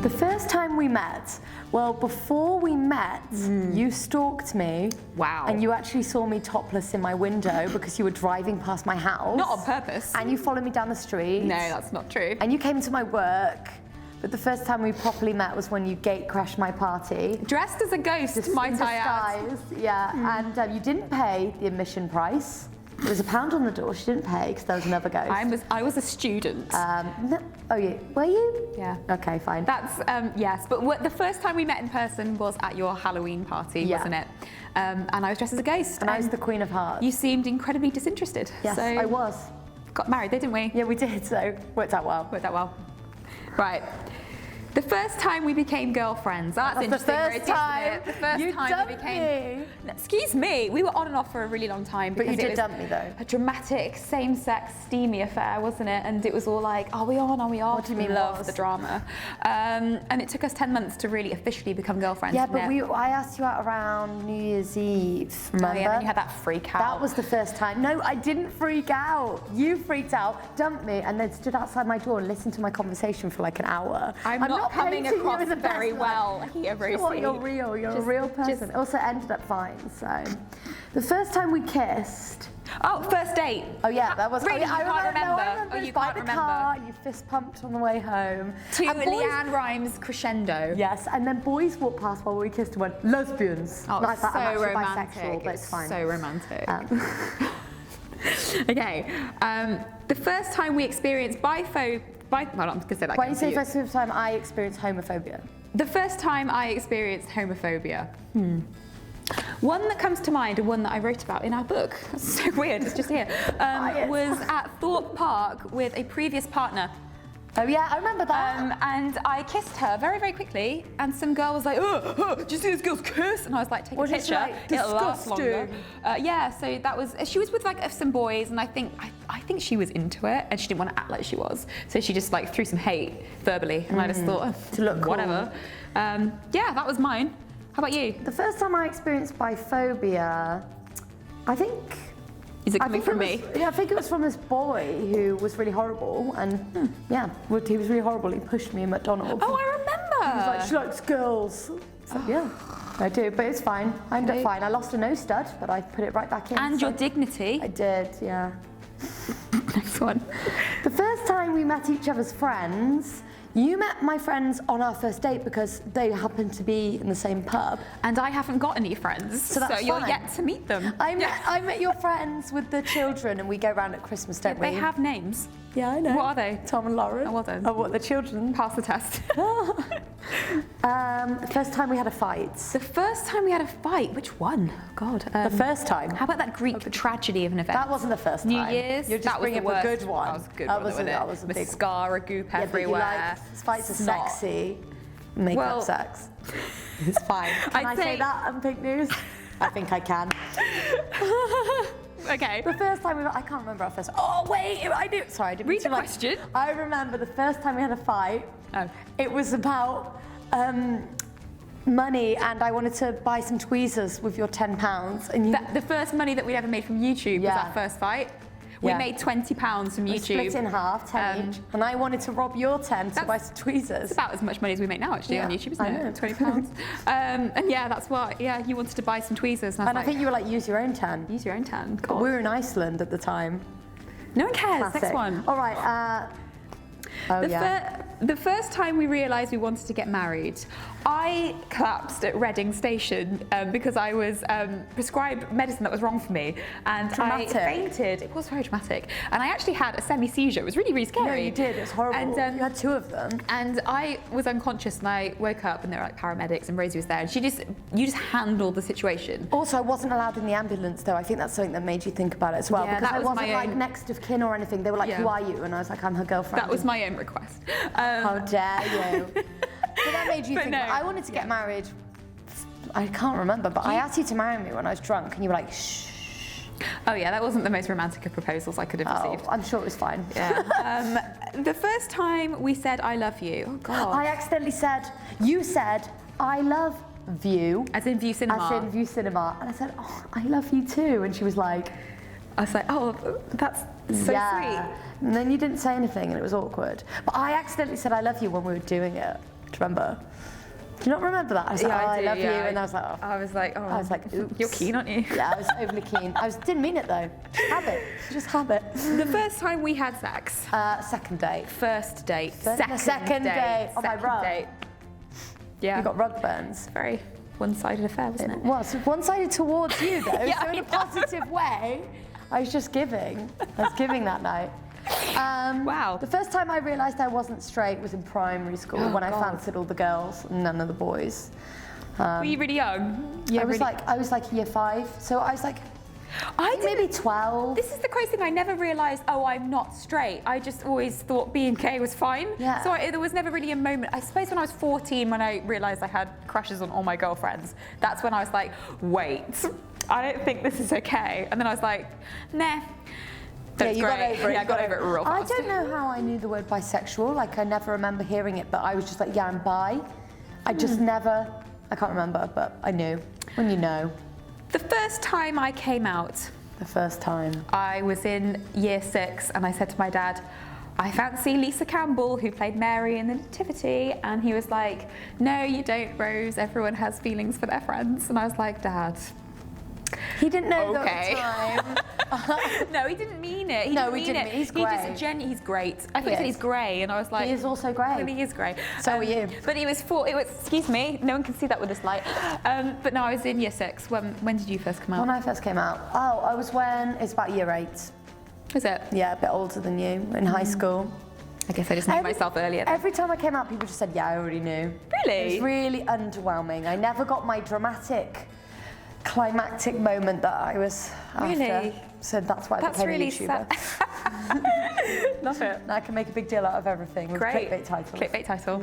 The first time we met, well, before we met, you stalked me. Wow. And you actually saw me topless in my window because you were driving past my house. Not on purpose. And you followed me down the street. No, that's not true. And you came to my work. But the first time we properly met was when you gate crashed my party. Dressed as a ghost, might I add. Disguise, yeah. And you didn't pay the admission price. There was £1 on the door. She didn't pay because there was another ghost. I was a student. No, oh, yeah. Were you? Yeah. Okay, fine. That's, yes. But the first time we met in person was at your Halloween party, Yeah. wasn't it? And I was dressed as a ghost. And I was the Queen of Hearts. You seemed incredibly disinterested. Yes, so I was. Got married, didn't we? Yeah, we did, so worked out well. Worked out well. Right. The first time we became girlfriends. That's interesting. The first time. The first You time dumped we became. Excuse me. We were on and off for a really long time. But you because it did was dump me, though. A dramatic, same-sex, steamy affair, wasn't it? And it was all like, are we on? Are we off? What do you mean We loved was? the drama. And it took us 10 months to really officially become girlfriends. Yeah, didn't but it? I asked you out around New Year's Eve, remember? Oh, yeah, then you had that freak out. That was the first time. No, I didn't freak out. You freaked out, dumped me, and then stood outside my door and listened to my conversation for like an hour. I'm not coming painting you across as a very best well man. here, Rosie. What, you're real. You're a real person. Also ended up fine, so. The first time we kissed. Oh, first date. Oh yeah, that was. Really, oh, yeah, you can't remember? No, I remember. Oh, It was you by can't the remember? car, and you fist pumped on the way home. To And boys- Leanne Rhymes crescendo. Yes, and then boys walked past while we kissed and went, lesbians. Oh, And I thought, I'm so actually romantic. bisexual, but it's fine. So romantic. Um, Okay. The first time we experienced well, I'm going to say that Why again you for say you. first time I experienced homophobia? The first time I experienced homophobia. One that comes to mind, and one that I wrote about in our book, that's so weird, it's just here, was at Thorpe Park with a previous partner. Oh yeah, I remember that. And I kissed her very, very quickly, and some girl was like, did you see this girl's kiss? And I was like, take a Was it picture, like it'll last longer. disgusting? Yeah, so that was, she was with like some boys, and I think she was into it, and she didn't want to act like she was. So she just like threw some hate verbally, and I just thought, To look cool. whatever. Yeah, that was mine. How about you? The first time I experienced biphobia, I think. Is it coming from me? Yeah, I think it was from this boy who was really horrible, and yeah, he was really horrible. He pushed me in McDonald's. Oh, I remember. He was like, she likes girls. So, yeah, I do, but it's fine. I ended up fine. I lost a nose stud, but I put it right back in. And so your dignity. I did, yeah. Next one. The first time we met each other's friends, you met my friends on our first date because they happened to be in the same pub. And I haven't got any friends, so, that's you're fine. yet to meet them. I met your friends with the children, and we go round at Christmas, don't we? They have names. Yeah, I know. What are they? Tom and Lauren. Oh, well done. Oh, what, the children? Pass the test. The first time we had a fight. The first time we had a fight, which one? Oh, God. The first time. How about that Greek tragedy of an event? That wasn't the first New time. Year's. You're just that was bringing the up a worst. good one. That was a good That one, was wasn't that it? was a big. Mascara goop Yeah, but everywhere. you like fights are Snot. sexy. Makeup Well- sex. It's fine. Can I I'd say say- that on Pink News? I think I can. Okay. The first time we met, I can't remember our first. Oh wait, I do. Sorry, I didn't. Read mean to, the question. I remember the first time we had a fight. Oh. It was about money, and I wanted to buy some tweezers with your £10, and you. The first money that we'd ever made from YouTube was Yeah. our first fight. We Yeah. made £20 from we YouTube. split in half, 10 each, and I wanted to rob your 10 to buy some tweezers. It's about as much money as we make now, actually, on Yeah, YouTube, isn't I it? know. £20. And yeah, that's what. Yeah, you wanted to buy some tweezers, and I was And I like, think you were like, use your own 10. use your own 10. But God. we were in Iceland at the time. No one cares. Next Classic. one. All right. Oh yeah. The first time we realised we wanted to get married, I collapsed at Reading Station because I was prescribed medicine that was wrong for me, and Dramatic. I fainted. It was very dramatic, and I actually had a semi-seizure. It was really, really scary. No, you did. It was horrible. And, you had 2 of them. And I was unconscious, and I woke up, and there were like paramedics, and Rosie was there, and you just handled the situation. Also, I wasn't allowed in the ambulance, though. I think that's something that made you think about it as well. Yeah, because that I was wasn't my like own- next of kin or anything. They were like, Yeah. who are you? And I was like, I'm her girlfriend. That was my own request. How dare you? So that made you But think. no. I wanted to get married. I can't remember, but I asked you to marry me when I was drunk, and you were like, shh. Oh yeah, that wasn't the most romantic of proposals I could have Oh, received. I'm sure it was fine. Yeah. The first time we said I love you. Oh God. I accidentally said, you said, I love you. As in View Cinema. As in View Cinema. And I said, oh, I love you too. And she was like, I was like, oh, that's so yeah. sweet. And then you didn't say anything, and it was awkward. But I accidentally said I love you when we were doing it. you remember? Do you not remember that? I was like, Yeah, oh, I I do, love you. yeah. And I was like, oh. I was like, oh. I was like, oops. You're keen, aren't you? Yeah, I was overly keen. Didn't mean it though. Just habit. Just habit. The first time we had sex. Second date. First date. Second date. On my Second rug. date. Yeah. You got rug burns. Very one-sided affair, wasn't it? Well, it's one-sided towards you though. Yeah, So in a positive way, I was just giving. I was giving that night. Wow. The first time I realised I wasn't straight was in primary school when I God. fancied all the girls and none of the boys. Were you really young? Yeah, I was like year 5, so I was like maybe 12. This is the crazy thing. I never realised, oh, I'm not straight. I just always thought being gay was fine. Yeah. So there was never really a moment. I suppose when I was 14, when I realised I had crushes on all my girlfriends, that's when I was like, wait, I don't think this is okay. And then I was like, nah. Yeah, you got over it. Yeah, I got over it real I fast. don't know how I knew the word bisexual. Like, I never remember hearing it, but I was just like, yeah, I'm bi. I just never, I can't remember, but I knew. When you know. The first time I came out, The first time. I was in year 6 and I said to my dad, I fancy Lisa Campbell, who played Mary in the Nativity. And he was like, no, you don't, Rose. Everyone has feelings for their friends. And I was like, Dad. He didn't know Okay. that at the time. No, he didn't mean it. No, he didn't mean it. He's He grey. just he's great. I thought he said He he's is. grey, and I was like, He is also grey. Well, he is grey. So are you. But it was excuse me, no one can see that with this light. But no, I was in year 6. When did you first come out? When I first came out, I was it's about year 8. Was it? Yeah, a bit older than you, in high school. I guess I just knew myself earlier. then. Every time I came out, people just said, yeah, I already knew. Really? It was really underwhelming. I never got my dramatic, climactic moment that I was Really? after. So that's why I That's became really a YouTuber. Love it. Now I can make a big deal out of everything with Great. clickbait titles. Clickbait title.